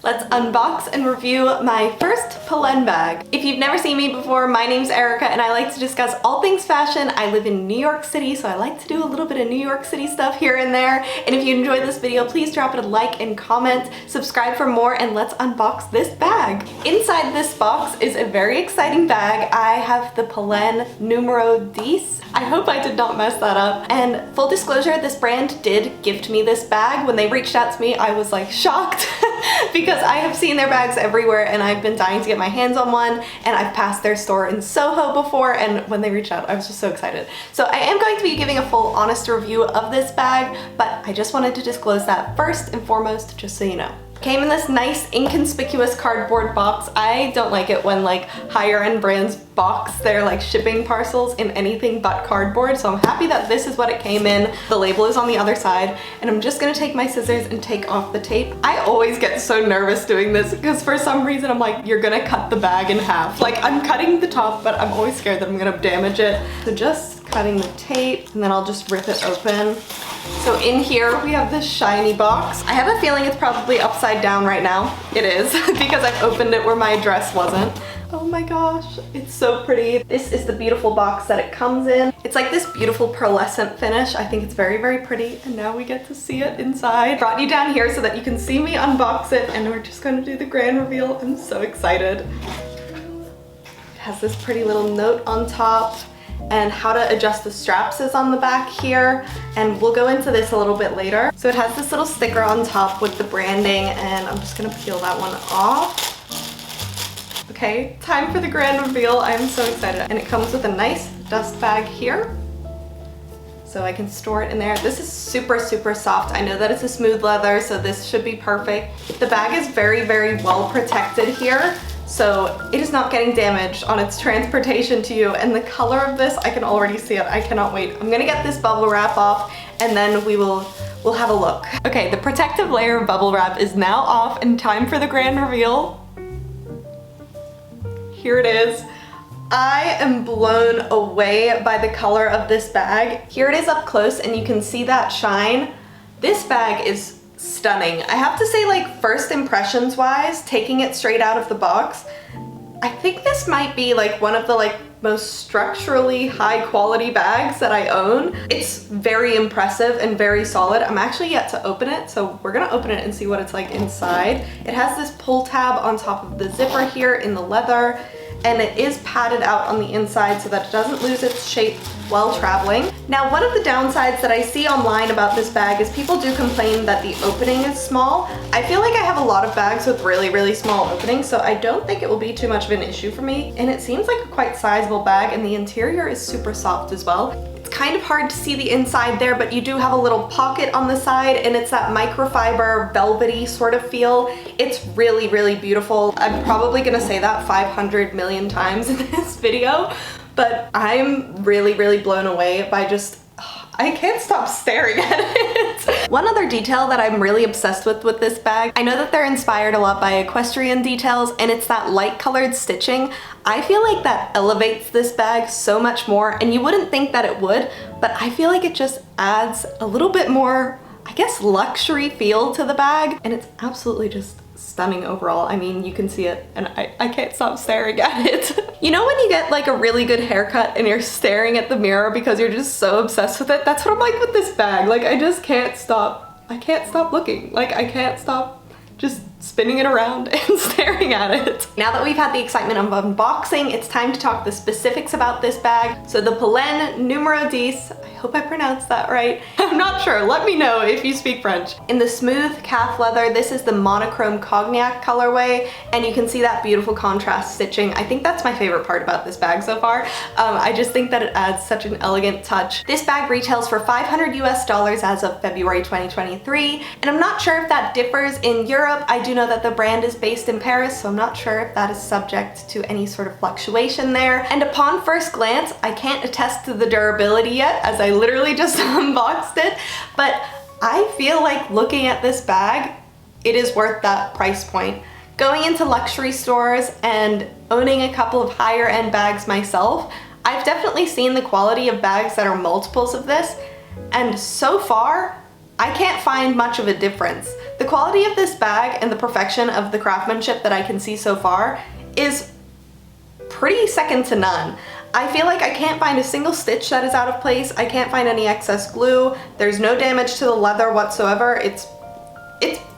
Let's unbox and review my first Polene bag. If you've never seen me before, my name's Erika and I like to discuss all things fashion. I live in New York City, so I like to do a little bit of New York City stuff here and there. And if you enjoyed this video, please drop it a like and comment, subscribe for more, and let's unbox this bag. Inside this box is a very exciting bag. I have the Polène Numéro Dix. I hope I did not mess that up. And full disclosure, this brand did gift me this bag. When they reached out to me, I was like shocked because I have seen their bags everywhere and I've been dying to get my hands on one, and I've passed their store in Soho before, and when they reached out, I was just so excited. So I am going to be giving a full honest review of this bag, but I just wanted to disclose that first and foremost, just so you know. Came in this nice inconspicuous cardboard box. I don't like it when like higher end brands box their like shipping parcels in anything but cardboard, so I'm happy that this is what it came in. The label is on the other side, and I'm just gonna take my scissors and take off the tape. I always get so nervous doing this because for some reason I'm like, you're gonna cut the bag in half. Like, I'm cutting the top, but I'm always scared that I'm gonna damage it. So just cutting the tape, and then I'll just rip it open. So in here we have this shiny box. I have a feeling it's probably upside down right now. It is because I've opened it where my address wasn't. Oh my gosh, it's so pretty. This is the beautiful box that it comes in. It's like this beautiful pearlescent finish. I think it's very, very pretty, and now we get to see it inside. Brought you down here so that you can see me unbox it, and we're just going to do the grand reveal. I'm so excited. It has this pretty little note on top, and how to adjust the straps is on the back here, and we'll go into this a little bit later. So it has this little sticker on top with the branding, and I'm just gonna peel that one off. Okay, time for the grand reveal. I'm so excited. And it comes with a nice dust bag here, so I can store it in there. This is super, super soft. I know that it's a smooth leather, so this should be perfect. The bag is very, very well protected here, so it is not getting damaged on its transportation to you. And the color of this, I can already see it. I cannot wait. I'm gonna get this bubble wrap off, and then we'll have a look. Okay, the protective layer of bubble wrap is now off, and time for the grand reveal. Here it is. I am blown away by the color of this bag. Here it is up close, and you can see that shine. This bag is stunning. I have to say, like, first impressions wise, taking it straight out of the box, I think this might be like one of the most structurally high quality bags that I own. It's very impressive and very solid. I'm actually yet to open it, so we're gonna open it and see what it's like inside. It has this pull tab on top of the zipper here in the leather, and it is padded out on the inside so that it doesn't lose its shape while traveling. Now, one of the downsides that I see online about this bag is people do complain that the opening is small. I feel like I have a lot of bags with really, really small openings, so I don't think it will be too much of an issue for me. And it seems like a quite sizable bag, and the interior is super soft as well. It's kind of hard to see the inside there, but you do have a little pocket on the side, and it's that microfiber velvety sort of feel. It's really, really beautiful. I'm probably gonna say that 500 million times in this video, but I'm really, really blown away by just, I can't stop staring at it. One other detail that I'm really obsessed with this bag, I know that they're inspired a lot by equestrian details, and it's that light colored stitching. I feel like that elevates this bag so much more, and you wouldn't think that it would, but I feel like it just adds a little bit more, I guess, luxury feel to the bag, and it's absolutely just stunning overall. I mean, you can see it, and I can't stop staring at it. You know when you get like a really good haircut and you're staring at the mirror because you're just so obsessed with it? That's what I'm like with this bag. Like, I just can't stop. I can't stop looking. Like, I can't stop just spinning it around and staring at it. Now that we've had the excitement of unboxing, it's time to talk the specifics about this bag. So the Polène Numéro Dix, I hope I pronounced that right. I'm not sure, let me know if you speak French. In the smooth calf leather, this is the Monochrome Cognac colorway, and you can see that beautiful contrast stitching. I think that's my favorite part about this bag so far. I just think that it adds such an elegant touch. This bag retails for $500 US as of February 2023, and I'm not sure if that differs in Europe. I do know that the brand is based in Paris, so I'm not sure if that is subject to any sort of fluctuation there. And upon first glance, I can't attest to the durability yet, as I literally just unboxed it, but I feel like looking at this bag, it is worth that price point. Going into luxury stores and owning a couple of higher end bags myself, I've definitely seen the quality of bags that are multiples of this, and so far, I can't find much of a difference. The quality of this bag and the perfection of the craftsmanship that I can see so far is pretty second to none. I feel like I can't find a single stitch that is out of place. I can't find any excess glue. There's no damage to the leather whatsoever. It's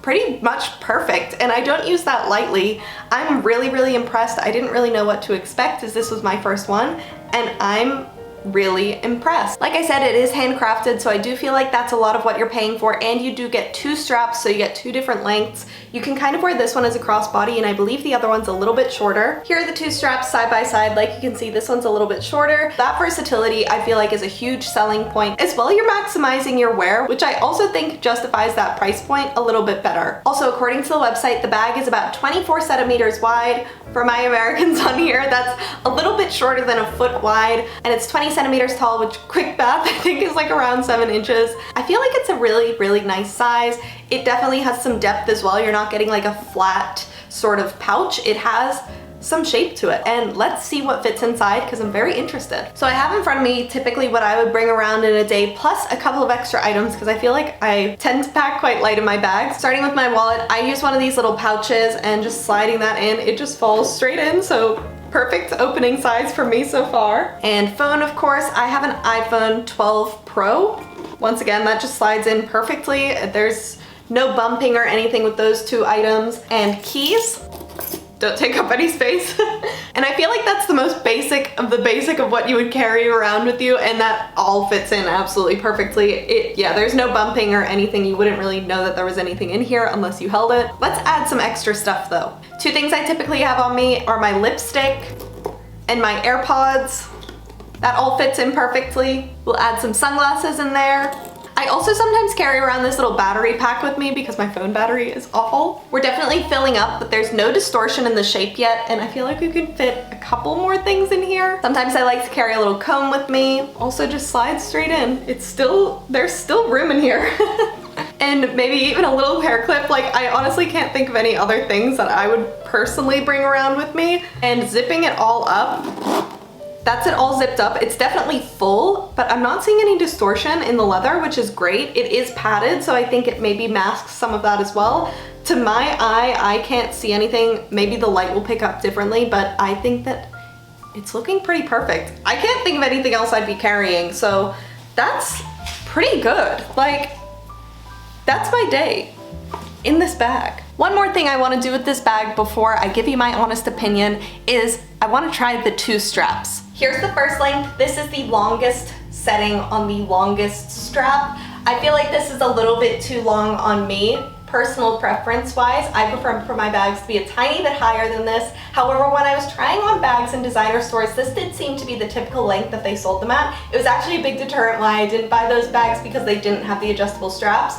pretty much perfect, and I don't use that lightly. I'm really impressed. I didn't really know what to expect as this was my first one, and I'm really impressed. Like I said, it is handcrafted, so I do feel like that's a lot of what you're paying for, and you do get 2 straps, so you get 2 different lengths. You can kind of wear this one as a crossbody, and I believe the other one's a little bit shorter. Here are the 2 straps side by side. Like you can see, this one's a little bit shorter. That versatility I feel like is a huge selling point. As well, you're maximizing your wear, which I also think justifies that price point a little bit better. Also, according to the website, the bag is about 24 centimeters wide. For my Americans on here, that's a little bit shorter than a foot wide, and it's 20 centimeters tall, which quick math I think is like around 7 inches. I feel like it's a really nice size. It definitely has some depth as well. You're not getting like a flat sort of pouch. It has some shape to it, and let's see what fits inside because I'm very interested. So I have in front of me typically what I would bring around in a day, plus a couple of extra items because I feel like I tend to pack quite light in my bags. Starting with my wallet, I use one of these little pouches, and just sliding that in, it just falls straight in, so perfect opening size for me so far. And phone, of course, I have an iPhone 12 Pro. Once again, that just slides in perfectly. There's no bumping or anything with those 2 items. And keys don't take up any space. And I feel like that's the most basic of what you would carry around with you, and that all fits in absolutely perfectly. Yeah, there's no bumping or anything. You wouldn't really know that there was anything in here unless you held it. Let's add some extra stuff though. 2 things I typically have on me are my lipstick and my AirPods. That all fits in perfectly. We'll add some sunglasses in there. I also sometimes carry around this little battery pack with me because my phone battery is awful. We're definitely filling up, but there's no distortion in the shape yet, and I feel like we could fit a couple more things in here. Sometimes I like to carry a little comb with me. Also just slides straight in. There's still room in here. And maybe even a little hair clip. Like, I honestly can't think of any other things that I would personally bring around with me. And zipping it all up, that's it all zipped up. It's definitely full, but I'm not seeing any distortion in the leather, which is great. It is padded, so I think it maybe masks some of that as well. To my eye, I can't see anything. Maybe the light will pick up differently, but I think that it's looking pretty perfect. I can't think of anything else I'd be carrying, so that's pretty good. Like, that's my day in this bag. One more thing I want to do with this bag before I give you my honest opinion is I want to try the 2 straps. Here's the first length. This is the longest setting on the longest strap. I feel like this is a little bit too long on me. Personal preference wise, I prefer for my bags to be a tiny bit higher than this. However, when I was trying on bags in designer stores, this did seem to be the typical length that they sold them at. It was actually a big deterrent why I didn't buy those bags, because they didn't have the adjustable straps.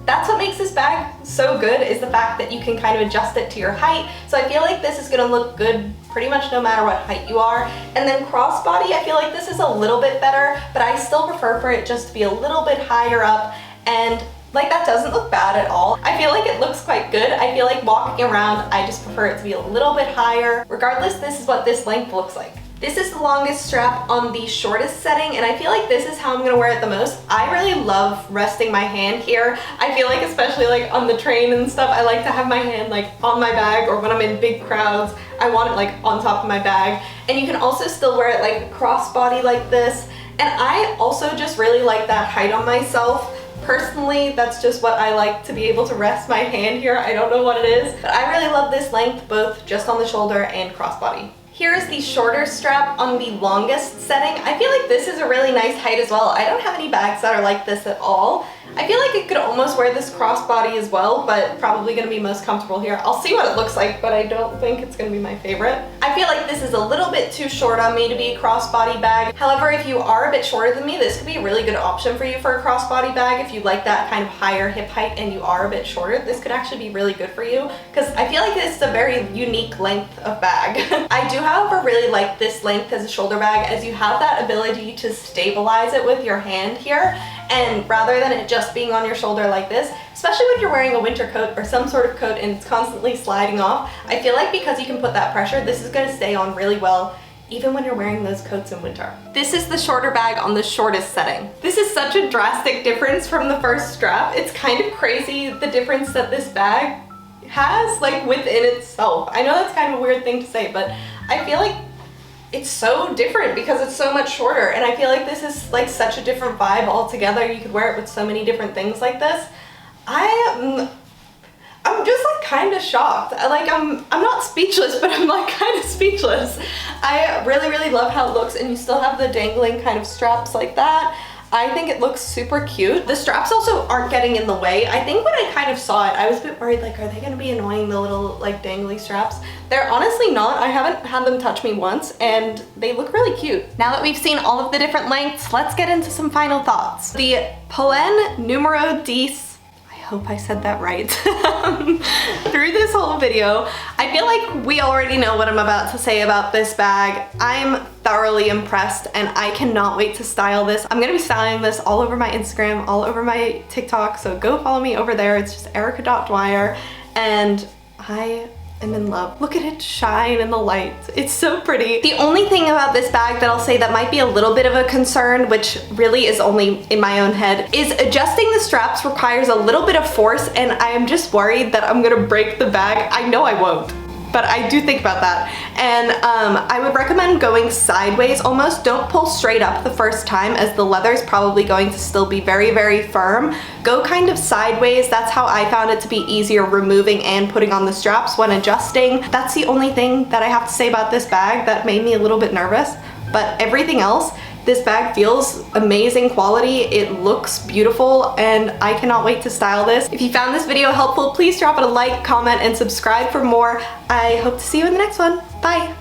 That's what makes this bag so good, is the fact that you can kind of adjust it to your height. So I feel like this is gonna look good pretty much no matter what height you are. And then crossbody, I feel like this is a little bit better, but I still prefer for it just to be a little bit higher up, and like that doesn't look bad at all. I feel like it looks quite good. I feel like walking around, I just prefer it to be a little bit higher. Regardless, this is what this length looks like. This is the longest strap on the shortest setting, and I feel like this is how I'm gonna wear it the most. I really love resting my hand here. I feel like, especially like on the train and stuff, I like to have my hand like on my bag, or when I'm in big crowds, I want it like on top of my bag. And you can also still wear it like crossbody like this. And I also just really like that height on myself. Personally, that's just what I like, to be able to rest my hand here. I don't know what it is, but I really love this length, both just on the shoulder and crossbody. Here is the shorter strap on the longest setting. I feel like this is a really nice height as well. I don't have any bags that are like this at all. I feel like I could almost wear this crossbody as well, but probably gonna be most comfortable here. I'll see what it looks like, but I don't think it's gonna be my favorite. I feel like this is a little bit too short on me to be a crossbody bag. However, if you are a bit shorter than me, this could be a really good option for you for a crossbody bag. If you like that kind of higher hip height and you are a bit shorter, this could actually be really good for you, because I feel like this is a very unique length of bag. I do, however, really like this length as a shoulder bag, as you have that ability to stabilize it with your hand here. And rather than it just being on your shoulder like this, especially when you're wearing a winter coat or some sort of coat and it's constantly sliding off, I feel like because you can put that pressure, this is going to stay on really well, even when you're wearing those coats in winter. This is the shorter bag on the shortest setting. This is such a drastic difference from the first strap. It's kind of crazy the difference that this bag has, like, within itself. I know that's kind of a weird thing to say, but I feel like it's so different because it's so much shorter, and I feel like this is like such a different vibe altogether. You could wear it with so many different things like this. I'm just like kind of shocked. Like I'm not speechless, but I'm like kind of speechless. I really love how it looks, and you still have the dangling kind of straps like that. I think it looks super cute. The straps also aren't getting in the way. I think when I kind of saw it, I was a bit worried, like, are they gonna be annoying, the little like dangly straps? They're honestly not. I haven't had them touch me once, and they look really cute. Now that we've seen all of the different lengths, let's get into some final thoughts. The Polène Numéro Dix, I hope I said that right, through this whole video, I feel like we already know what I'm about to say about this bag. I'm thoroughly impressed, and I cannot wait to style this. I'm gonna be styling this all over my Instagram, all over my TikTok, so go follow me over there. It's just Erika.Dwyer, and I am in love. Look at it shine in the light. It's so pretty. The only thing about this bag that I'll say that might be a little bit of a concern, which really is only in my own head, is adjusting the straps requires a little bit of force, and I am just worried that I'm gonna break the bag. I know I won't, but I do think about that. And I would recommend going sideways almost. Don't pull straight up the first time, as the leather is probably going to still be very firm. Go kind of sideways. That's how I found it to be easier removing and putting on the straps when adjusting. That's the only thing that I have to say about this bag that made me a little bit nervous, but everything else, this bag feels amazing quality, it looks beautiful, and I cannot wait to style this. If you found this video helpful, please drop it a like, comment, and subscribe for more. I hope to see you in the next one. Bye!